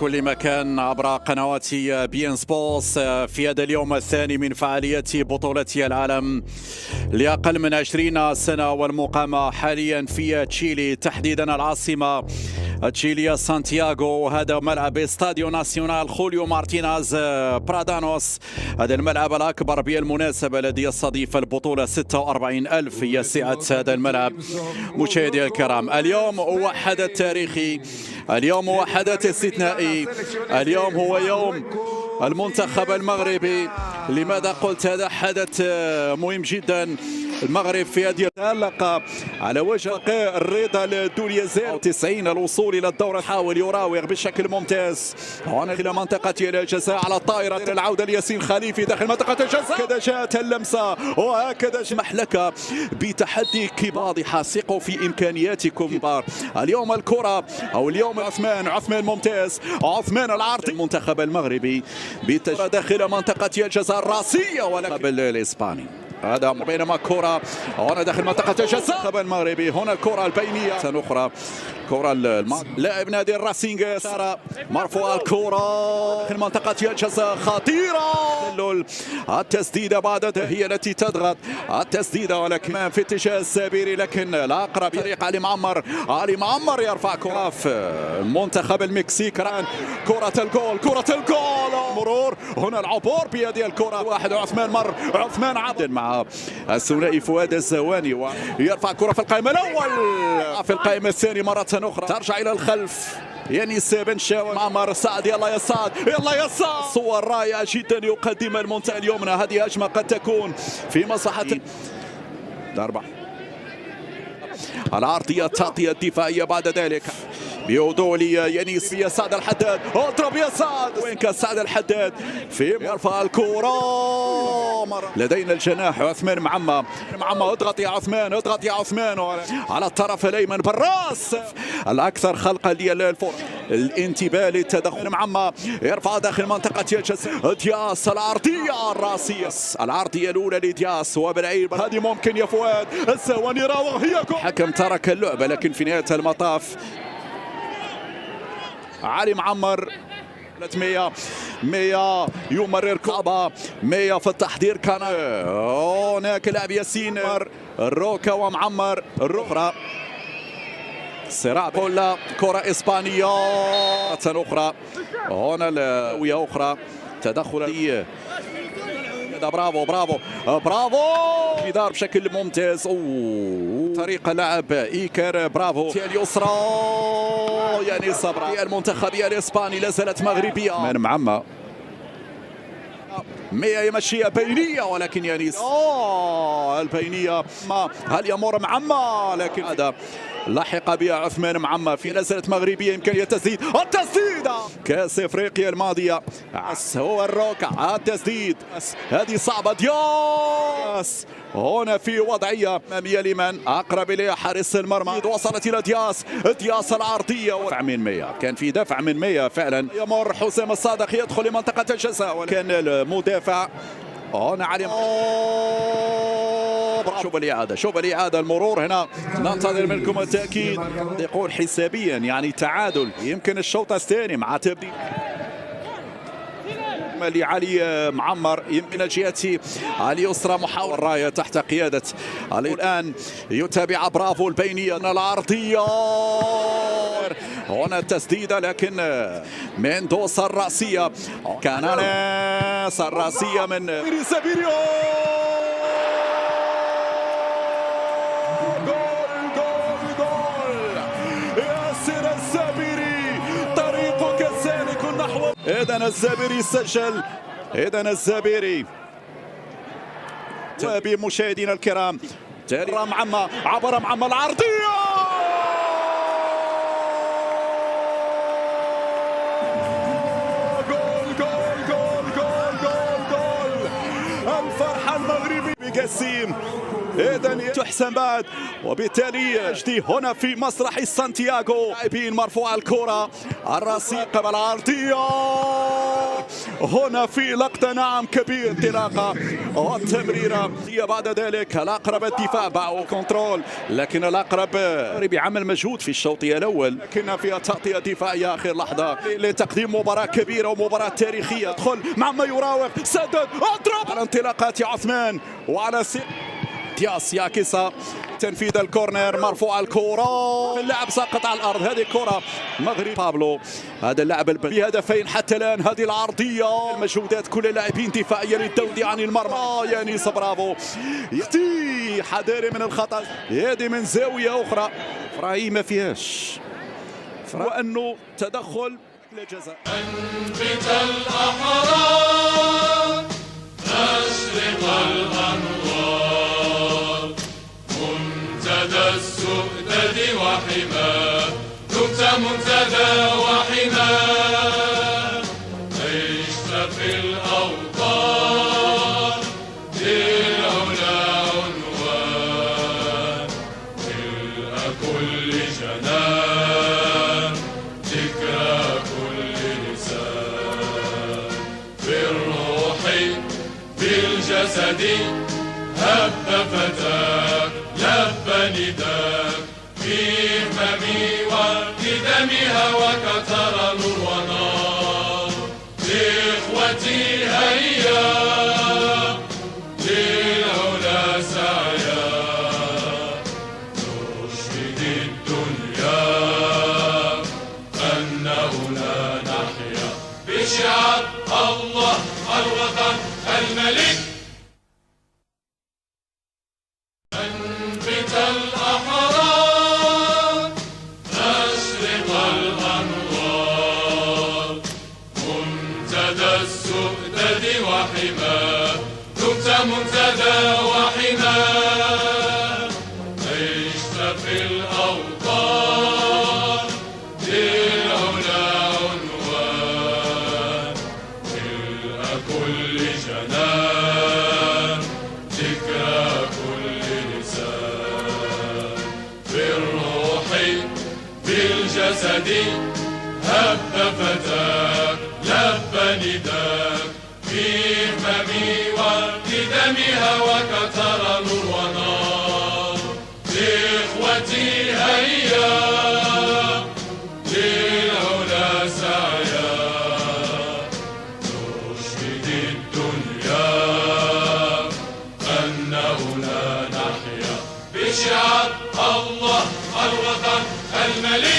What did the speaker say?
كل مكان عبر قنوات بي ان سبورتس في هذا اليوم الثاني من فعاليات بطولة العالم لأقل من 20 سنة، والمقامة حاليا في تشيلي، تحديدا العاصمة تشيليا سانتياغو. هذا ملعب استاديو ناسيونال خوليو مارتينيز برادانوس، هذا الملعب الأكبر بالمناسبة الذي يستضيف البطولة. 46,000 هي سعة هذا الملعب. مشاهدي الكرام، اليوم هو حدث تاريخي، اليوم هو حدث استثنائي، اليوم هو يوم المنتخب المغربي. لماذا قلت هذا حدث مهم جدا؟ المغرب في هذه تألق على وجه الرضا لدوليزير 90 الوصول الى الدورة، حاول يراوغ بشكل ممتاز هنا الى منطقة الجزاء على الطائرة العودة لياسين خليفي داخل منطقة الجزاء. هكذا جاءت اللمسة وهكذا سمح لك بتحدي كبار، حاسقوا في امكانياتكم كبار. اليوم الكرة او اليوم عثمان ممتاز، عثمان العرض المنتخب المغربي داخل منطقة الجزاء الراسية والقبل الاسباني. هذا بينما كرة هنا داخل منطقة الجزاء المغربي. هنا الكرة البينية أخرى، كرة لاعب نادي الراسينغ مرفوعة الكرة داخل منطقة الجزاء خطيرة. التسديدة بعد هي التي تضغط التسديدة، ولكن في اتجاه السابيري، لكن الأقرب طريق علي معمر يرفع كرة في المنتخب المكسيك. كرة الجول مرور هنا العبور بهذه الكرة. واحد عثمان عبد مع الثنائي فؤاد الزواني، ويرفع كرة في القائمة الأول، في القائمة الثانية مرة أخرى ترجع إلى الخلف. يانيس بن شاول معمر سعد، يلا يا سعد. صور رائعة جدا يقدمها المنتخب اليومنا. هذه هجمة قد تكون في مصلحة ضربة العرضية، التغطية الدفاعية بعد ذلك بيودوا يانيس يا سعد الحداد. اضرب يا سعد، وين كان سعد الحداد؟ في يرفع الكرة لدينا الجناح عثمان معمر. اضغط يا عثمان على الطرف الايمن بالراس الاكثر خلقا للفرص، الانتباه للتدخل. معمر يرفع داخل منطقة الجزاء. دياس العرضية الراسية، العرضية الأولى لدياس وبالعيب. هذه ممكن يا فؤاد الزواني راوغ، هي الحكم ترك اللعبة، لكن في نهاية المطاف علي معمر 100 يمرر كعبة 100 في التحضير. كان هناك لاعب ياسين الروكا ومعمر الأخرى صراع كلها. كرة إسبانية أخرى هنا لوية أخرى تدخل. برافو إدار بشكل ممتاز. طريقة لعب إيكر برافو. اليسرى يعني صبرا. المنتخبية الإسباني لا زالت مغربية. من معمر 100 يمشيها بينية، ولكن يانيس البينية هل يمر معمر، لكن هذا لحق بها عثمان معمر. في نزلت مغربية إمكانية التسديد كأس إفريقيا الماضية. هو الروكا التسديد، هذه صعبة. دياس هنا في وضعية أمامية لمن أقرب إليه حارس المرمى. وصلت إلى دياس العرضية من 100، كان في دفع من 100 فعلا. يمر حسام الصادق يدخل لمنطقة الجزاء، ولكن المدافع هنا علي. شوف الإعادة المرور هنا. ننتظر منكم التأكيد. يقول حسابيا يعني تعادل، يمكن الشوط الثاني مع تبديل لعلي معمر. يمكن الجهة اليسرى محاور راية تحت قيادة الآن يتابع برافو البينية العرضية. هنا التسديدة، لكن مندوسا الرأسية كان الرأسية من سابيريو. ياسر الزابيري طريقك سالك نحو. إذن الزابيري سجل، إذن الزابيري. بمشاهدينا الكرام عبر معمر العرضية. الفرحة المغربي بقسيم. إذن تحسن بعد، وبالتالي جدي هنا في مسرح سانتياغو. لاعبين مرفوع الكرة الراسية قبل العرضية. هنا في لقطة نعم كبير، انطلاقة والتمريرة هي بعد ذلك الأقرب الدفاع باعوا كنترول، لكن الأقرب بيعمل مجهود في الشوط الأول، لكن فيها تغطية دفاعية آخر لحظة لتقديم مباراة كبيرة ومباراة تاريخية. دخل مع ما يراوغ، سدد، اضرب على انطلاقات عثمان وعلى دياس ياكيسا، تنفيذ الكورنر، مرفوع الكرة، اللاعب ساقط على الارض. هذه كرة مغرب بابلو، هذا اللاعب بهدفين حتى الان. هذه العرضية، المجهودات كل اللاعبين دفاعيا للذود عن المرمى. يانيس برافو، يختي حذاري من الخطأ، هذه من زاوية اخرى فراهي ما فيهاش، وانه تدخل لا جزاء. انبت الاحرار اشرق الانوار، منتدى السؤدد وحماه، دمت منتدى وحماه، عشت في الاوطان للعلا عنوان، ملء كل جنان ذكرى كل لسان، في الروح بالجسد هب فتاك، لب نداك، في فمي وبدمي هواك ترى نور ونار. إخوتي هيا للعلا سعيا، نشهد الدنيا أنه لا نحيا بشعار الله الوطن الملك. انبت الأحرار أشرق الأنوار، منتدى السؤدد وحماه، دمت منتدى وحماه، عشت في الأوطان للعلا عنوان، ملء كل جنان ذكرى كل لسان، في الروح بالجسد هب فتاك، لب نداك، في فمي وبدمي هواك ترى نور ونار. إخوتي هيا للعلا سعيا، نشهد الدنيا أنه لا نحيا بشعار الله الوطن الملك.